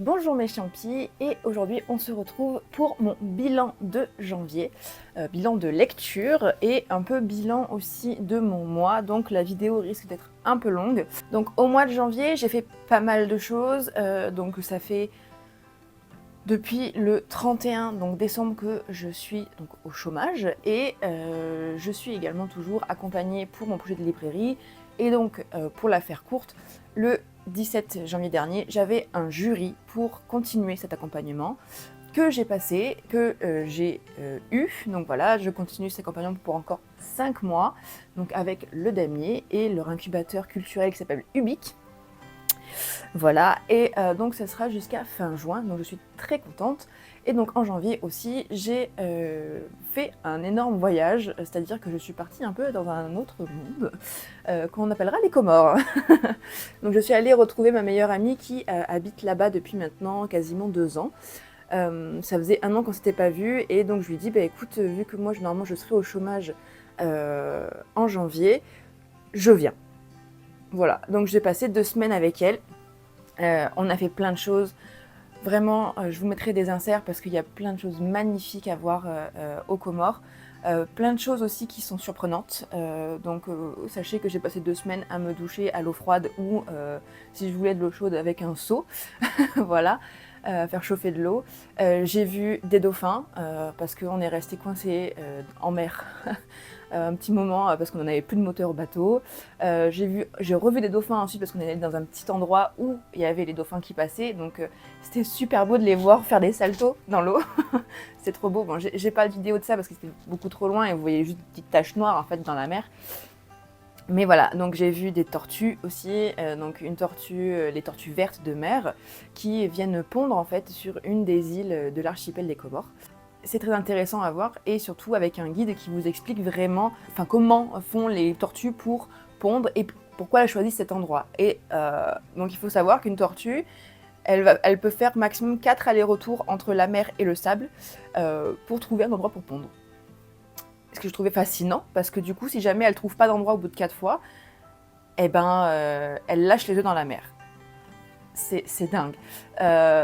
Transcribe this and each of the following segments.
Bonjour mes champis, et aujourd'hui on se retrouve pour mon bilan de janvier, bilan de lecture et un peu bilan aussi de mon mois, donc la vidéo risque d'être un peu longue. Donc au mois de janvier j'ai fait pas mal de choses, donc ça fait depuis le 31 donc décembre que je suis donc au chômage et je suis également toujours accompagnée pour mon projet de librairie. Et donc pour la faire courte, le 17 janvier dernier, j'avais un jury pour continuer cet accompagnement que j'ai passé, que j'ai eu. Donc voilà, je continue cet accompagnement pour encore 5 mois, donc avec le damier et leur incubateur culturel qui s'appelle Ubique. Voilà, et donc ça sera jusqu'à fin juin, donc je suis très contente. Et donc en janvier aussi, j'ai fait un énorme voyage, c'est-à-dire que je suis partie un peu dans un autre monde, qu'on appellera les Comores. Donc je suis allée retrouver ma meilleure amie qui habite là-bas depuis maintenant quasiment 2 ans. Ça faisait 1 an qu'on s'était pas vus, et donc je lui ai dit, bah écoute, vu que moi normalement je serai au chômage en janvier, je viens. Voilà, donc j'ai passé 2 semaines avec elle. On a fait plein de choses. Vraiment, je vous mettrai des inserts parce qu'il y a plein de choses magnifiques à voir aux Comores. Plein de choses aussi qui sont surprenantes. Donc sachez que j'ai passé 2 semaines à me doucher à l'eau froide ou si je voulais de l'eau chaude avec un seau. Voilà, faire chauffer de l'eau. J'ai vu des dauphins parce qu'on est resté coincé en mer un petit moment parce qu'on n'avait plus de moteur au bateau. J'ai revu des dauphins ensuite parce qu'on est allé dans un petit endroit où il y avait les dauphins qui passaient. Donc c'était super beau de les voir faire des saltos dans l'eau. C'était trop beau. Bon, j'ai pas de vidéo de ça parce que c'était beaucoup trop loin et vous voyez juste des petites taches noires en fait dans la mer. Mais voilà, donc j'ai vu des tortues aussi, donc une tortue, les tortues vertes de mer, qui viennent pondre en fait sur une des îles de l'archipel des Comores. C'est très intéressant à voir, et surtout avec un guide qui vous explique vraiment comment font les tortues pour pondre et pourquoi elles choisissent cet endroit. Et donc il faut savoir qu'une tortue, elle peut faire maximum 4 allers-retours entre la mer et le sable pour trouver un endroit pour pondre. Ce que je trouvais fascinant, parce que du coup, si jamais elle trouve pas d'endroit au bout de 4 fois, eh ben, elle lâche les œufs dans la mer. C'est dingue.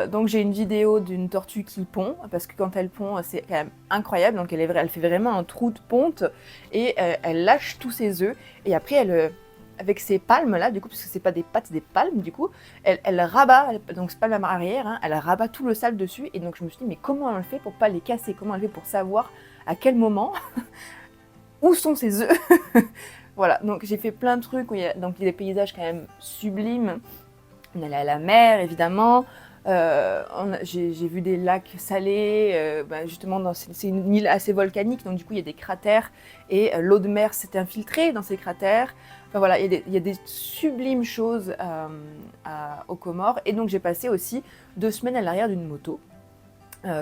Donc j'ai une vidéo d'une tortue qui pond, parce que quand elle pond, c'est quand même incroyable. Donc elle fait vraiment un trou de ponte, et elle lâche tous ses œufs. Et après, avec ses palmes là, du coup, parce que c'est pas des pattes, c'est des palmes, du coup, elle rabat, donc c'est pas la arrière, hein, elle rabat tout le sable dessus. Et donc je me suis dit, mais comment elle fait pour pas les casser? Comment elle fait pour savoir à quel moment où sont ses œufs? Voilà, donc j'ai fait plein de trucs où il y a des paysages quand même sublimes. On allait à la mer, évidemment. J'ai vu des lacs salés. Justement, c'est une île assez volcanique, donc du coup, il y a des cratères. Et l'eau de mer s'est infiltrée dans ces cratères. Enfin voilà, il y a des sublimes choses aux Comores. Et donc, j'ai passé aussi 2 semaines à l'arrière d'une moto.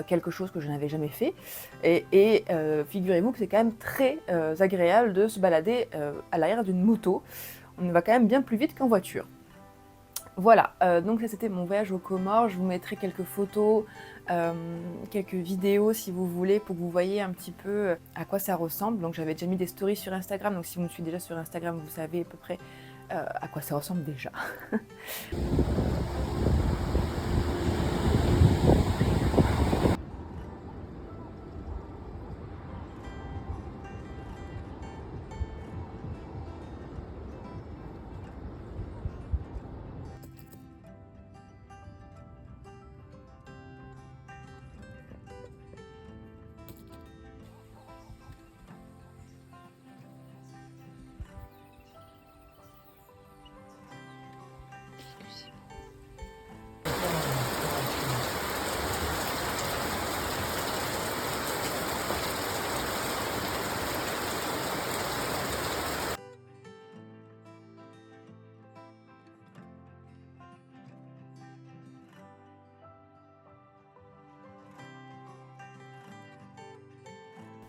Quelque chose que je n'avais jamais fait. Et figurez-vous que c'est quand même très agréable de se balader à l'arrière d'une moto. On va quand même bien plus vite qu'en voiture. Voilà, donc ça c'était mon voyage aux Comores. Je vous mettrai quelques photos, quelques vidéos si vous voulez, pour que vous voyez un petit peu à quoi ça ressemble. Donc j'avais déjà mis des stories sur Instagram, donc si vous me suivez déjà sur Instagram, vous savez à peu près à quoi ça ressemble déjà.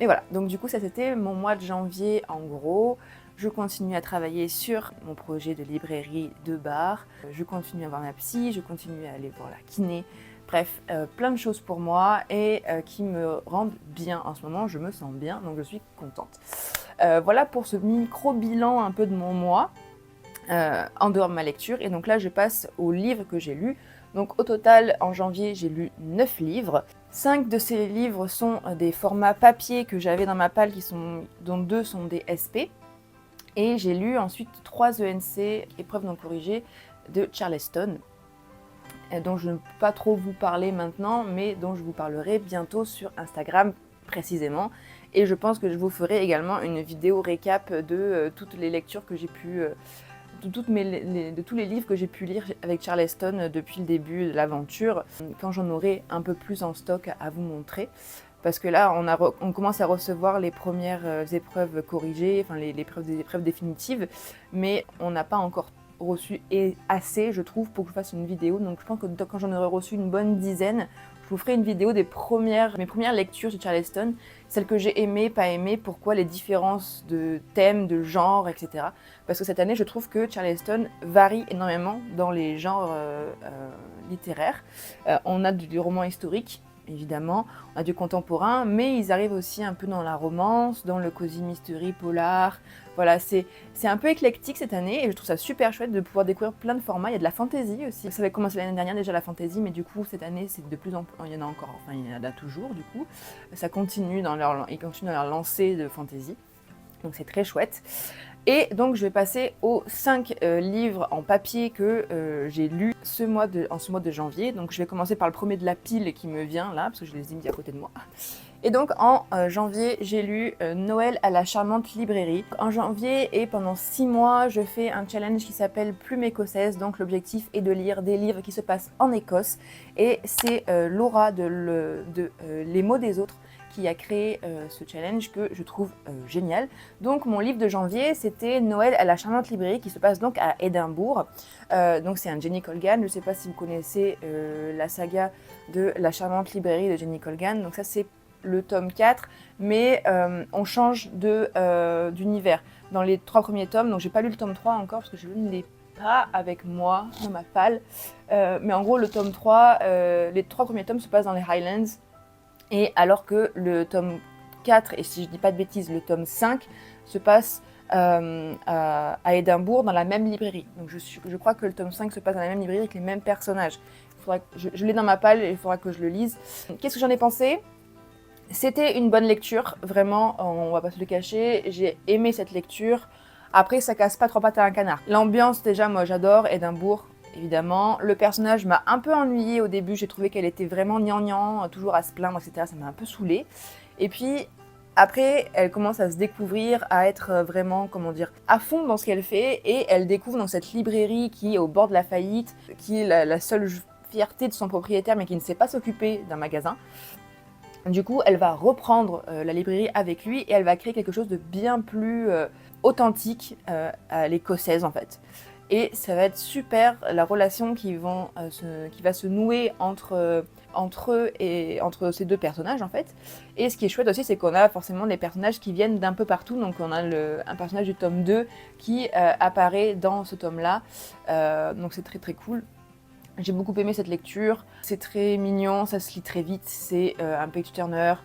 Et voilà, donc du coup ça c'était mon mois de janvier en gros. Je continue à travailler sur mon projet de librairie de bar. Je continue à voir ma psy, je continue à aller voir la kiné. Bref, plein de choses pour moi et qui me rendent bien en ce moment. Je me sens bien, donc je suis contente. Voilà pour ce micro-bilan un peu de mon mois en dehors de ma lecture. Et donc là, je passe aux livres que j'ai lus. Donc au total, en janvier, j'ai lu 9 livres. 5 de ces livres sont des formats papier que j'avais dans ma palle, dont 2 sont des SP. Et j'ai lu ensuite 3 ENC, épreuves non corrigées, de Charleston, dont je ne peux pas trop vous parler maintenant, mais dont je vous parlerai bientôt sur Instagram précisément. Et je pense que je vous ferai également une vidéo récap de toutes les lectures que j'ai pu... de tous les livres que j'ai pu lire avec Charleston depuis le début de l'aventure, quand j'en aurai un peu plus en stock à vous montrer. Parce que là, on commence à recevoir les premières épreuves corrigées, enfin les épreuves définitives, mais on n'a pas encore reçu assez, je trouve, pour que je fasse une vidéo. Donc je pense que quand j'en aurai reçu une bonne dizaine, je vous ferai une vidéo des mes premières lectures de Charleston, celles que j'ai aimées, pas aimées, pourquoi, les différences de thèmes, de genres, etc. Parce que cette année, je trouve que Charleston varie énormément dans les genres littéraires. On a du roman historique, évidemment, on a du contemporain, mais ils arrivent aussi un peu dans la romance, dans le cosy mystery, polar. Voilà, c'est un peu éclectique cette année et je trouve ça super chouette de pouvoir découvrir plein de formats. Il y a de la fantasy aussi. Ça avait commencé l'année dernière déjà la fantasy, mais du coup cette année c'est de plus en plus, il y en a encore, enfin il y en a toujours du coup. Ça continue ils continuent dans leur lancée de fantasy, donc c'est très chouette. Et donc je vais passer aux 5 livres en papier que j'ai lus en ce mois de janvier. Donc je vais commencer par le premier de la pile qui me vient là, parce que je les ai mis à côté de moi. Et donc en janvier, j'ai lu Noël à la charmante librairie. En janvier et pendant 6 mois, je fais un challenge qui s'appelle Plume écossaise. Donc l'objectif est de lire des livres qui se passent en Écosse. Et c'est Laura de Les mots des autres qui a créé ce challenge que je trouve génial. Donc mon livre de janvier, c'était Noël à la charmante librairie qui se passe donc à Édimbourg. Donc c'est un Jenny Colgan. Je ne sais pas si vous connaissez la saga de la charmante librairie de Jenny Colgan. Donc ça c'est le tome 4, mais on change d'univers. Dans les 3 premiers tomes, donc j'ai pas lu le tome 3 encore parce que je ne l'ai pas avec moi dans ma palle. Mais en gros le tome 3, les 3 premiers tomes se passent dans les Highlands. Et alors que le tome 4, et si je dis pas de bêtises, le tome 5 se passe à Édimbourg dans la même librairie. Donc je crois que le tome 5 se passe dans la même librairie avec les mêmes personnages. Je l'ai dans ma palle et il faudra que je le lise. Qu'est-ce que j'en ai pensé ? C'était une bonne lecture, vraiment, on va pas se le cacher. J'ai aimé cette lecture. Après, ça casse pas 3 pattes à un canard. L'ambiance, déjà, moi j'adore, Édimbourg. Évidemment, le personnage m'a un peu ennuyée au début, j'ai trouvé qu'elle était vraiment gnangnan, toujours à se plaindre, etc. Ça m'a un peu saoulée. Et puis après, elle commence à se découvrir, à être vraiment, comment dire, à fond dans ce qu'elle fait, et elle découvre dans cette librairie qui est au bord de la faillite, qui est la seule fierté de son propriétaire, mais qui ne sait pas s'occuper d'un magasin. Du coup, elle va reprendre la librairie avec lui et elle va créer quelque chose de bien plus authentique à l'écossaise en fait. Et ça va être super la relation qui va se nouer entre eux et entre ces deux personnages en fait. Et ce qui est chouette aussi, c'est qu'on a forcément des personnages qui viennent d'un peu partout. Donc on a un personnage du tome 2 qui apparaît dans ce tome-là. Donc c'est très très cool. J'ai beaucoup aimé cette lecture. C'est très mignon, ça se lit très vite. C'est un page turner.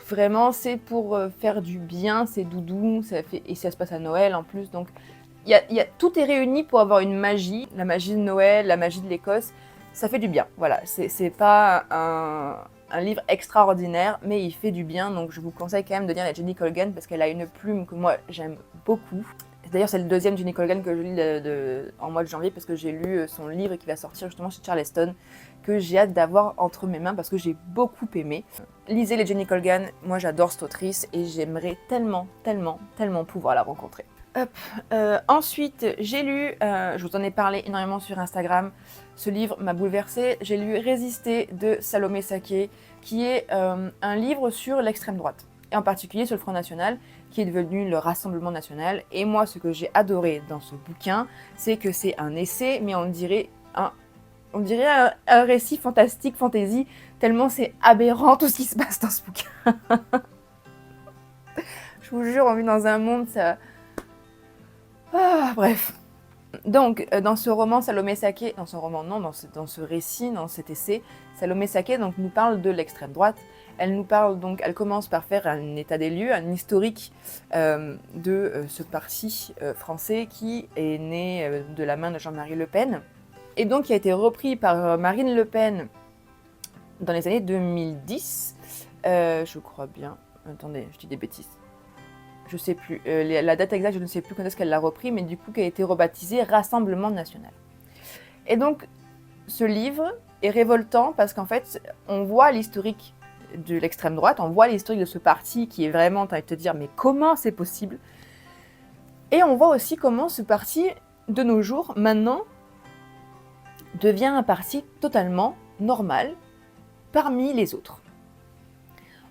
Vraiment, c'est pour faire du bien, c'est doudou, et ça se passe à Noël en plus. Donc tout est réuni pour avoir une magie, la magie de Noël, la magie de l'Écosse, ça fait du bien. Voilà, c'est pas un livre extraordinaire, mais il fait du bien, donc je vous conseille quand même de lire la Jenny Colgan parce qu'elle a une plume que moi j'aime beaucoup. D'ailleurs, c'est le deuxième Jenny Colgan que je lis en mois de janvier parce que j'ai lu son livre qui va sortir justement chez Charleston, que j'ai hâte d'avoir entre mes mains parce que j'ai beaucoup aimé. Lisez les Jenny Colgan, moi j'adore cette autrice et j'aimerais tellement, tellement, tellement pouvoir la rencontrer. Ensuite, j'ai lu, je vous en ai parlé énormément sur Instagram, ce livre m'a bouleversée. J'ai lu Résister de Salomé Saké, qui est un livre sur l'extrême droite, et en particulier sur le Front National, qui est devenu le Rassemblement National. Et moi, ce que j'ai adoré dans ce bouquin, c'est que c'est un essai, mais on dirait un récit fantastique, fantasy, tellement c'est aberrant tout ce qui se passe dans ce bouquin. Je vous jure, on vit dans un monde, ça... bref. Donc, dans ce roman, Salomé Saké, dans ce récit, dans cet essai, Salomé Saké donc, nous parle de l'extrême droite. Elle commence par faire un état des lieux, un historique de ce parti français qui est né de la main de Jean-Marie Le Pen. et donc qui a été repris par Marine Le Pen dans les années 2010, je crois bien. Attendez, je dis des bêtises. Je sais plus, la date exacte, je ne sais plus quand est-ce qu'elle l'a repris, mais du coup qui a été rebaptisé Rassemblement National. Et donc, ce livre est révoltant parce qu'en fait, on voit l'historique de l'extrême droite, on voit l'historique de ce parti qui est vraiment, t'as envie de te dire, mais comment c'est possible? Et on voit aussi comment ce parti, de nos jours, maintenant, devient un parti totalement normal parmi les autres.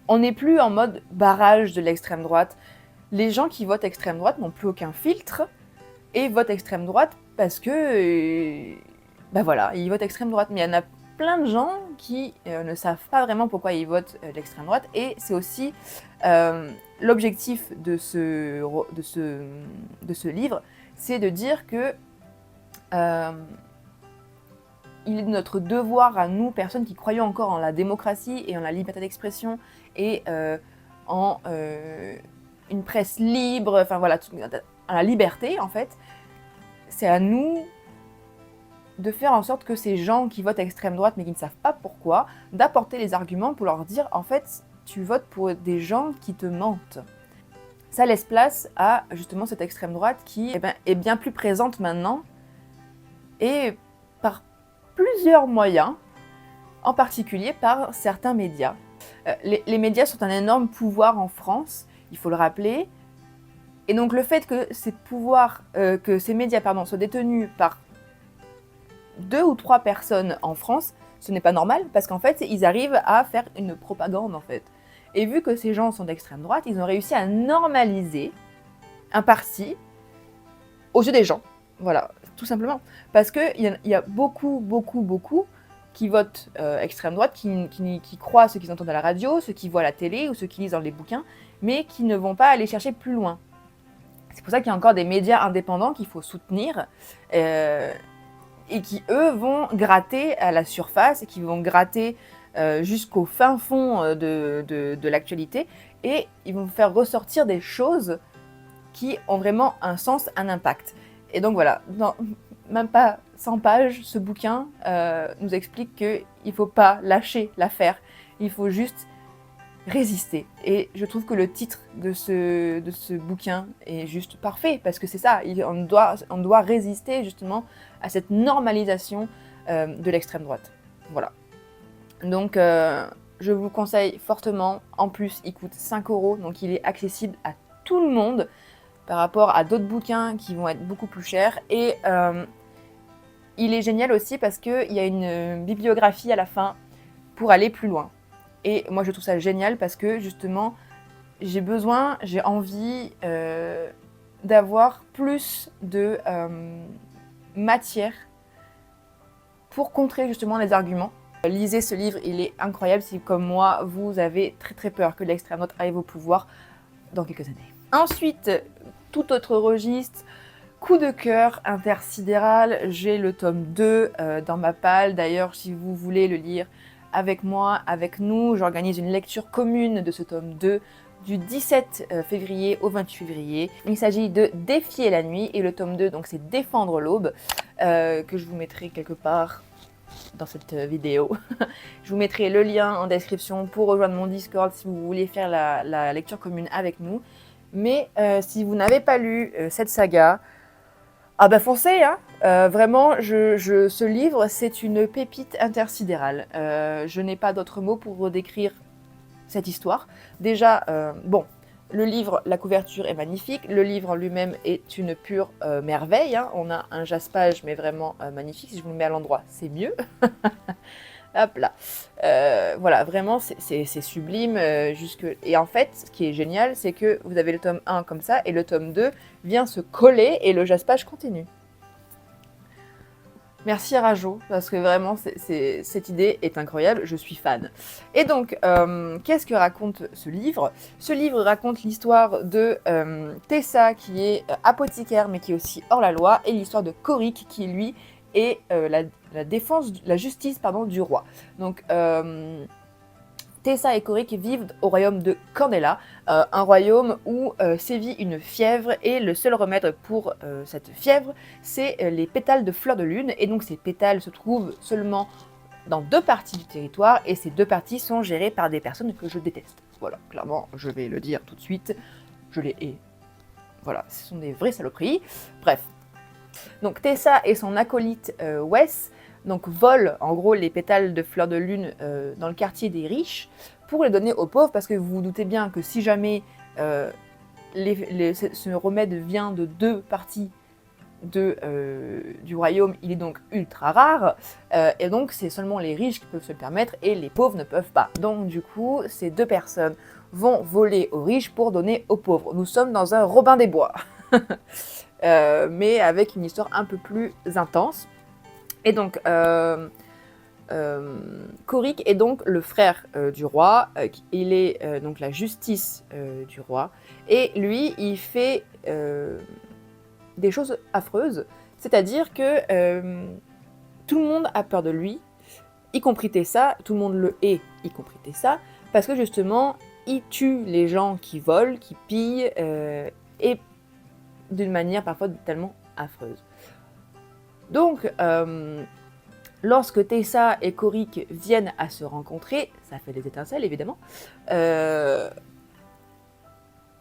On n'est plus en mode barrage de l'extrême droite. Les gens qui votent extrême droite n'ont plus aucun filtre et votent extrême droite parce que, ben voilà, ils votent extrême droite. Mais il y en a plein de gens qui ne savent pas vraiment pourquoi ils votent l'extrême droite, et c'est aussi l'objectif de ce livre, c'est de dire que il est de notre devoir à nous, personnes qui croyons encore en la démocratie et en la liberté d'expression et en une presse libre, enfin voilà, à la liberté en fait, c'est à nous de faire en sorte que ces gens qui votent extrême droite mais qui ne savent pas pourquoi, d'apporter les arguments pour leur dire en fait tu votes pour des gens qui te mentent. Ça laisse place à justement cette extrême droite qui est bien plus présente maintenant et par plusieurs moyens, en particulier par certains médias. Les médias sont un énorme pouvoir en France, il faut le rappeler, et donc le fait que ces médias soient détenus par 2 ou 3 personnes en France, ce n'est pas normal, parce qu'en fait, ils arrivent à faire une propagande, en fait. Et vu que ces gens sont d'extrême droite, ils ont réussi à normaliser un parti aux yeux des gens. Voilà, tout simplement. Parce qu'il y a beaucoup qui votent extrême droite, qui croient ce qu'ils entendent à la radio, ceux qui voient à la télé ou ceux qui lisent dans les bouquins, mais qui ne vont pas aller chercher plus loin. C'est pour ça qu'il y a encore des médias indépendants qu'il faut soutenir, et qui, eux, vont gratter à la surface, et qui vont gratter jusqu'au fin fond de l'actualité, et ils vont faire ressortir des choses qui ont vraiment un sens, un impact. Et donc voilà, dans même pas 100 pages, ce bouquin nous explique qu'il ne faut pas lâcher l'affaire, il faut juste résister. Et je trouve que le titre de ce bouquin est juste parfait, parce que c'est ça, on doit résister justement à cette normalisation de l'extrême droite. Voilà. Donc je vous conseille fortement. En plus, il coûte 5 €, donc il est accessible à tout le monde par rapport à d'autres bouquins qui vont être beaucoup plus chers. Et il est génial aussi parce qu'il y a une bibliographie à la fin pour aller plus loin. Et moi, je trouve ça génial parce que justement, j'ai envie d'avoir plus de matière pour contrer justement les arguments. Lisez ce livre, il est incroyable si, comme moi, vous avez très très peur que l'extrême droite arrive au pouvoir dans quelques années. Ensuite, tout autre registre, coup de cœur intersidéral, j'ai le tome 2 dans ma palle. D'ailleurs, si vous voulez le lire avec moi, avec nous, j'organise une lecture commune de ce tome 2 du 17 février au 28 février. Il s'agit de Défier la nuit, et le tome 2, donc c'est Défendre l'aube, que je vous mettrai quelque part dans cette vidéo. Je vous mettrai le lien en description pour rejoindre mon Discord si vous voulez faire la lecture commune avec nous. Mais si vous n'avez pas lu cette saga, ah bah foncez, hein. Vraiment, ce livre, c'est une pépite intersidérale. Je n'ai pas d'autres mots pour décrire cette histoire. Déjà, le livre, la couverture est magnifique. Le livre en lui-même est une pure merveille, hein. On a un jaspage, mais vraiment magnifique. Si je vous le mets à l'endroit, c'est mieux. Hop là. Voilà, vraiment, c'est sublime. Et en fait, ce qui est génial, c'est que vous avez le tome 1 comme ça, et le tome 2 vient se coller, et le jaspage continue. Merci Rajo, parce que vraiment, cette idée est incroyable, je suis fan. Et donc, qu'est-ce que raconte ce livre? Ce livre raconte l'histoire de Tessa, qui est apothicaire, mais qui est aussi hors la loi, et l'histoire de Korik, qui lui est la justice du roi. Donc, Tessa et Korik vivent au royaume de Candela, un royaume où sévit une fièvre et le seul remède pour cette fièvre, c'est les pétales de fleurs de lune. Et donc ces pétales se trouvent seulement dans 2 parties du territoire et ces 2 parties sont gérées par des personnes que je déteste. Voilà, clairement, je vais le dire tout de suite, je les hais. Voilà, ce sont des vraies saloperies. Bref. Donc Tessa et son acolyte Wes donc volent en gros les pétales de fleurs de lune dans le quartier des riches pour les donner aux pauvres, parce que vous vous doutez bien que si jamais ce remède vient de 2 parties du royaume, il est donc ultra rare, et donc c'est seulement les riches qui peuvent se le permettre et les pauvres ne peuvent pas. Donc du coup, ces 2 personnes vont voler aux riches pour donner aux pauvres. Nous sommes dans un Robin des Bois, mais avec une histoire un peu plus intense. Et donc, Korik est donc le frère du roi, il est donc la justice du roi, et lui, il fait des choses affreuses, c'est-à-dire que tout le monde a peur de lui, y compris Tessa, tout le monde le hait, y compris Tessa, parce que justement, il tue les gens qui volent, qui pillent, et d'une manière parfois tellement affreuse. Donc, lorsque Tessa et Korik viennent à se rencontrer, ça fait des étincelles évidemment, et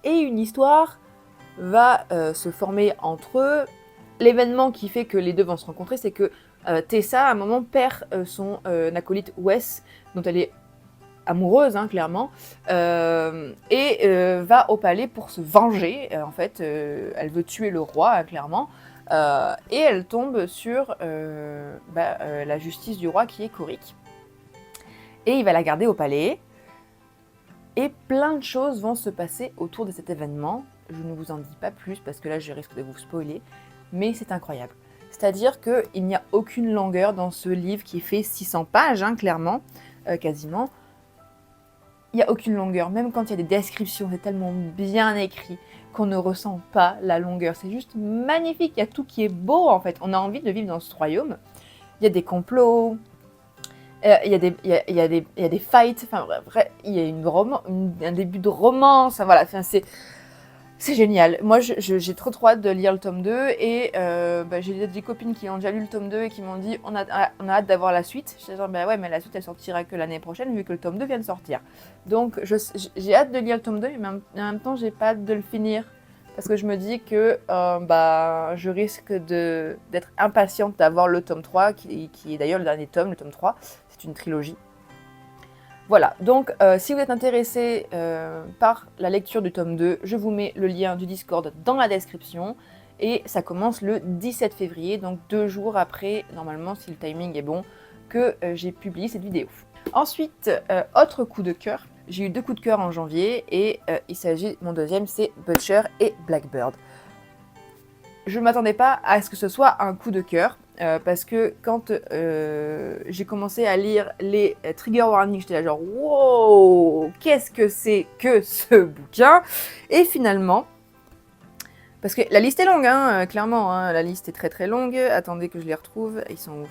une histoire va se former entre eux. L'événement qui fait que les 2 vont se rencontrer, c'est que Tessa, à un moment, perd son acolyte Wes, dont elle est amoureuse, hein, clairement, et va au palais pour se venger. En fait, elle veut tuer le roi, hein, clairement, et elle tombe sur la justice du roi, qui est Korik. Et il va la garder au palais, et plein de choses vont se passer autour de cet événement. Je ne vous en dis pas plus, parce que là, je risque de vous spoiler, mais c'est incroyable. C'est-à-dire qu'il n'y a aucune longueur dans ce livre qui fait 600 pages, hein, clairement, quasiment. Il n'y a aucune longueur, même quand il y a des descriptions, c'est tellement bien écrit qu'on ne ressent pas la longueur. C'est juste magnifique, il y a tout qui est beau en fait. On a envie de vivre dans ce royaume. Il y a des complots, il y a des fights, enfin bref, il y a un début de romance, voilà, enfin, c'est génial. Moi, j'ai trop hâte de lire le tome 2 et j'ai des copines qui ont déjà lu le tome 2 et qui m'ont dit on a hâte d'avoir la suite. Je dis genre, ouais, mais la suite elle sortira que l'année prochaine vu que le tome 2 vient de sortir. Donc j'ai hâte de lire le tome 2, mais en même temps j'ai pas hâte de le finir parce que je me dis que je risque d'être impatiente d'avoir le tome 3 qui est d'ailleurs le dernier tome, le tome 3. C'est une trilogie. Voilà, donc si vous êtes intéressé par la lecture du tome 2, je vous mets le lien du Discord dans la description. Et ça commence le 17 février, donc 2 jours après, normalement, si le timing est bon, que j'ai publié cette vidéo. Ensuite, autre coup de cœur. J'ai eu 2 coups de cœur en janvier et il s'agit, mon deuxième, c'est Butcher et Blackbird. Je ne m'attendais pas à ce que ce soit un coup de cœur. Parce que quand j'ai commencé à lire les trigger warnings, j'étais là genre wow, qu'est-ce que c'est que ce bouquin? Et finalement, parce que la liste est longue, hein, clairement, hein, la liste est très très longue. Attendez que je les retrouve, ils sont où?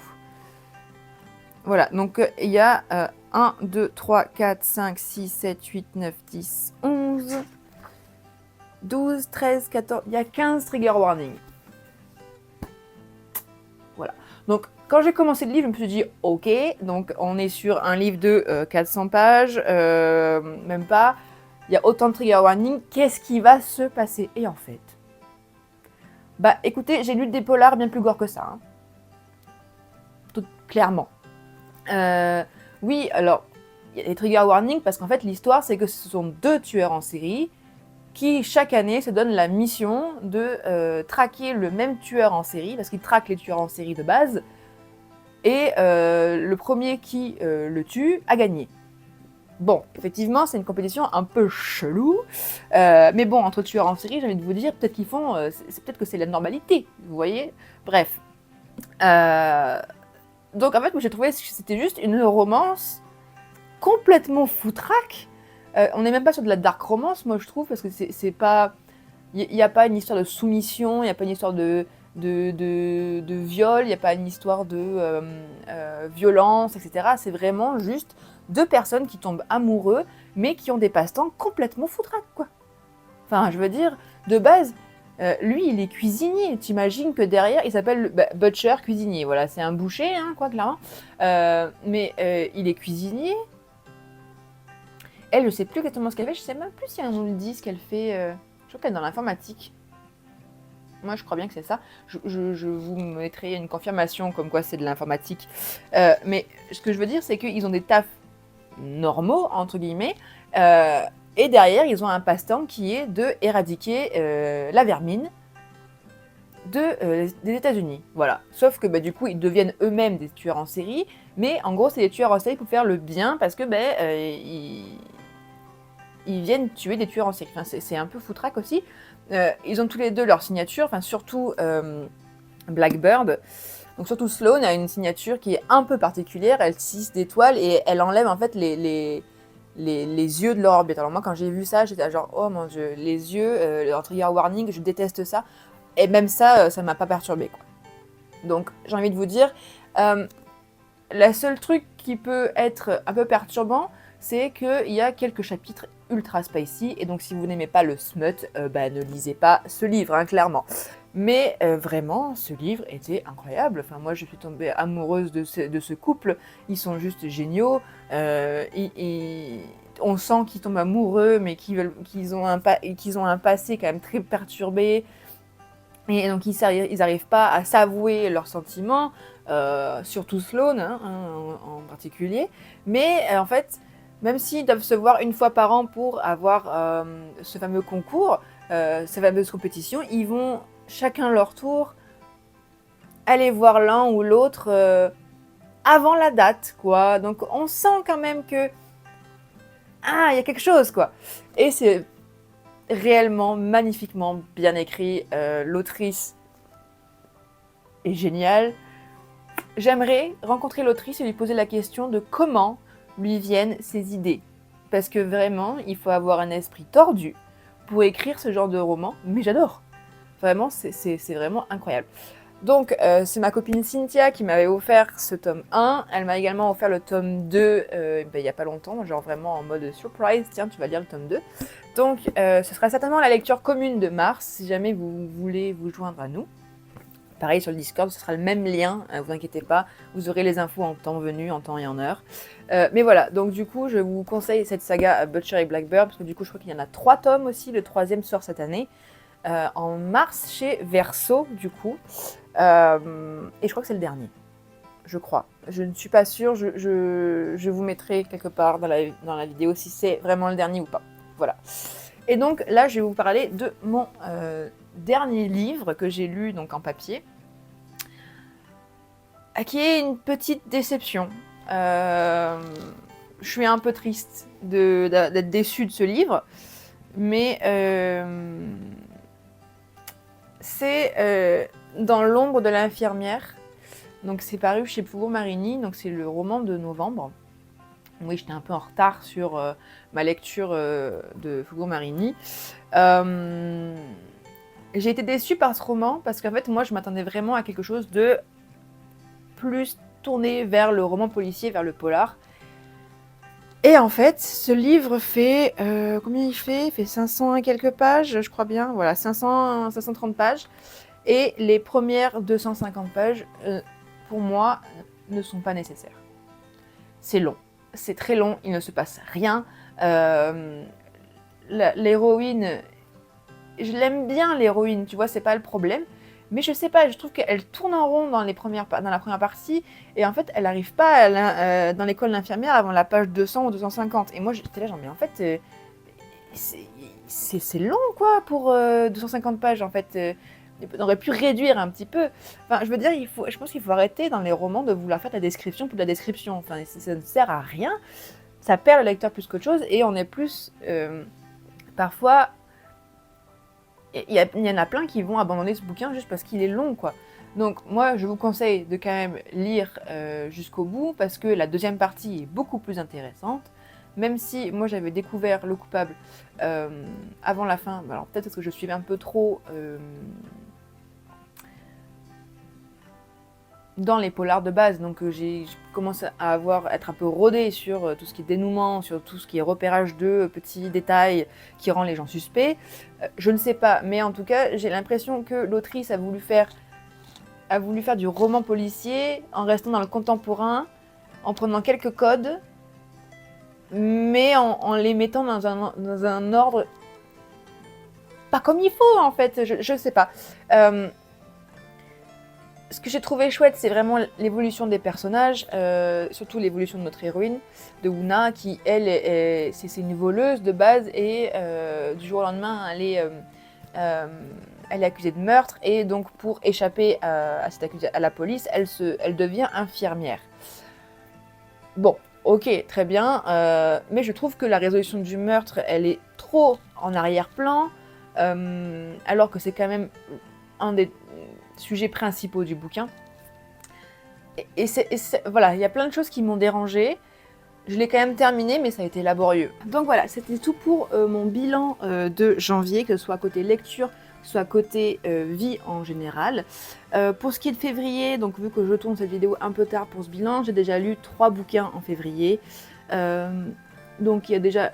Voilà, donc il y a 1, 2, 3, 4, 5, 6, 7, 8, 9, 10, 11, 12, 13, 14, il y a 15 trigger warnings. Voilà. Donc, quand j'ai commencé le livre, je me suis dit, ok, donc on est sur un livre de 400 pages, même pas. Il y a autant de trigger warning, qu'est-ce qui va se passer? Et en fait, bah écoutez, j'ai lu des polars bien plus gore que ça. Hein. Tout clairement. Oui, alors, il y a des trigger warnings parce qu'en fait, l'histoire, c'est que ce sont 2 tueurs en série qui, chaque année, se donnent la mission de traquer le même tueur en série, parce qu'ils traquent les tueurs en série de base, et le premier qui le tue a gagné. Bon, effectivement, c'est une compétition un peu chelou, mais bon, entre tueurs en série, j'ai envie de vous dire, peut-être qu'ils font... peut-être que c'est la normalité, vous voyez? Bref. Donc en fait, moi j'ai trouvé que c'était juste une romance complètement foutraque. On n'est même pas sur de la dark romance, moi je trouve, parce que c'est pas... Il n'y a pas une histoire de soumission, il n'y a pas une histoire de de viol, il n'y a pas une histoire de violence, etc. C'est vraiment juste deux personnes qui tombent amoureux, mais qui ont des passe-temps complètement foutraques, quoi. Enfin, je veux dire, de base, lui, il est cuisinier. T'imagines que derrière, il s'appelle butcher, cuisinier. Voilà, c'est un boucher, hein, quoi, clairement. Mais il est cuisinier. Elle, je sais plus exactement ce qu'elle fait. Je sais même plus si on nous le dit ce qu'elle fait. Je crois qu'elle est dans l'informatique. Moi, je crois bien que c'est ça. Je vous mettrai une confirmation comme quoi c'est de l'informatique. Mais ce que je veux dire, c'est qu'ils ont des tafs normaux, entre guillemets. Et derrière, ils ont un passe-temps qui est de éradiquer la vermine des États-Unis. Voilà. Sauf que du coup, ils deviennent eux-mêmes des tueurs en série. Mais en gros, c'est des tueurs en série pour faire le bien parce que ils viennent tuer des tueurs en série. Enfin, c'est un peu foutraque aussi. Ils ont tous les deux leur signature, enfin surtout Blackbird. Donc surtout Sloane a une signature qui est un peu particulière, elle tisse d'étoiles et elle enlève en fait les yeux de leur orbite. Alors moi quand j'ai vu ça, j'étais genre oh mon dieu, les yeux, leur trigger warning, je déteste ça. Et même ça, ça m'a pas perturbée, quoi. Donc j'ai envie de vous dire, la seule truc qui peut être un peu perturbant, c'est qu'il y a quelques chapitres ultra spicy, et donc si vous n'aimez pas le smut, ne lisez pas ce livre, hein, clairement. Mais vraiment, ce livre était incroyable. Enfin, moi, je suis tombée amoureuse de ce couple. Ils sont juste géniaux. On sent qu'ils tombent amoureux, mais qu'ils ont un passé quand même très perturbé. Et donc, ils n'arrivent pas à s'avouer leurs sentiments, surtout Sloane, hein, en particulier. Mais en fait, même s'ils doivent se voir une fois par an pour avoir ce fameux concours, ces fameuses compétitions, ils vont chacun leur tour aller voir l'un ou l'autre avant la date, quoi. Donc on sent quand même que il y a quelque chose, quoi. Et c'est réellement magnifiquement bien écrit. L'autrice est géniale. J'aimerais rencontrer l'autrice et lui poser la question de comment lui viennent ces idées. Parce que vraiment, il faut avoir un esprit tordu pour écrire ce genre de roman, mais j'adore. Vraiment, c'est vraiment incroyable. Donc, c'est ma copine Cynthia qui m'avait offert ce tome 1. Elle m'a également offert le tome 2 il n'y a pas longtemps, genre vraiment en mode surprise. Tiens, tu vas lire le tome 2. Donc, ce sera certainement la lecture commune de mars, si jamais vous voulez vous joindre à nous. Pareil sur le Discord, ce sera le même lien, vous inquiétez pas, vous aurez les infos en temps venu, en temps et en heure. Mais voilà, donc du coup, je vous conseille cette saga Butcher et Blackbird, parce que du coup, je crois qu'il y en a 3 tomes aussi, le 3e sort cette année. En mars chez Verso, du coup. Et je crois que c'est le dernier. Je crois. Je ne suis pas sûre. Je vous mettrai quelque part dans la vidéo si c'est vraiment le dernier ou pas. Voilà. Et donc là, je vais vous parler de mon dernier livre que j'ai lu donc en papier. Qui est une petite déception. Je suis un peu triste d'être déçue de ce livre. Mais c'est Dans l'ombre de l'infirmière. Donc c'est paru chez Faubourg-Marigny, donc c'est le roman de novembre. Oui, j'étais un peu en retard sur ma lecture de Faubourg-Marigny. J'ai été déçue par ce roman parce qu'en fait, moi, je m'attendais vraiment à quelque chose de plus tourné vers le roman policier, vers le polar. Et en fait, ce livre fait... combien il fait ? Il fait 500 et quelques pages, je crois bien. Voilà, 530 pages. Et les premières 250 pages, pour moi, ne sont pas nécessaires. C'est long. C'est très long, il ne se passe rien. L'héroïne... Je l'aime bien, l'héroïne, tu vois, c'est pas le problème. Mais je sais pas, je trouve qu'elle tourne en rond dans la première partie. Et en fait, elle n'arrive pas dans l'école d'infirmière avant la page 200 ou 250. Et moi, j'étais là, genre, mais en fait, c'est long, quoi, pour 250 pages, en fait. On aurait pu réduire un petit peu. Enfin, je veux dire, je pense qu'il faut arrêter dans les romans de vouloir faire de la description pour de la description. Enfin, ça ne sert à rien. Ça perd le lecteur plus qu'autre chose. Et on est plus... parfois... Il y en a plein qui vont abandonner ce bouquin juste parce qu'il est long, quoi. Donc moi, je vous conseille de quand même lire jusqu'au bout parce que la deuxième partie est beaucoup plus intéressante. Même si moi j'avais découvert Le Coupable avant la fin, alors peut-être parce que je suivais un peu trop dans les polars de base. Donc je commence à être un peu rodée sur tout ce qui est dénouement, sur tout ce qui est repérage de petits détails qui rend les gens suspects. Je ne sais pas, mais en tout cas, j'ai l'impression que l'autrice a voulu faire du roman policier en restant dans le contemporain, en prenant quelques codes, mais en les mettant dans un ordre pas comme il faut en fait, je sais pas. Ce que j'ai trouvé chouette, c'est vraiment l'évolution des personnages, surtout l'évolution de notre héroïne, de Oona, qui elle, c'est une voleuse de base et du jour au lendemain, elle est accusée de meurtre et donc pour échapper à la police, elle devient infirmière. Bon, ok, très bien, mais je trouve que la résolution du meurtre, elle est trop en arrière-plan, alors que c'est quand même un des sujets principaux du bouquin. Voilà, il y a plein de choses qui m'ont dérangée. Je l'ai quand même terminé, mais ça a été laborieux. Donc voilà, c'était tout pour mon bilan de janvier, que ce soit côté lecture, soit côté vie en général. Pour ce qui est de février, donc vu que je tourne cette vidéo un peu tard pour ce bilan, j'ai déjà lu 3 bouquins en février. Donc il y a déjà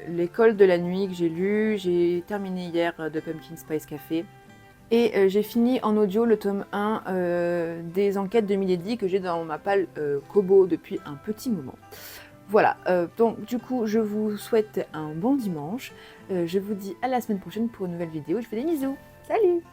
L'école de la nuit que j'ai lu, j'ai terminé hier de Pumpkin Spice Café. Et j'ai fini en audio le tome 1 des enquêtes de Milady que j'ai dans ma palle Kobo depuis un petit moment. Voilà, donc du coup je vous souhaite un bon dimanche. Je vous dis à la semaine prochaine pour une nouvelle vidéo. Je vous fais des bisous. Salut!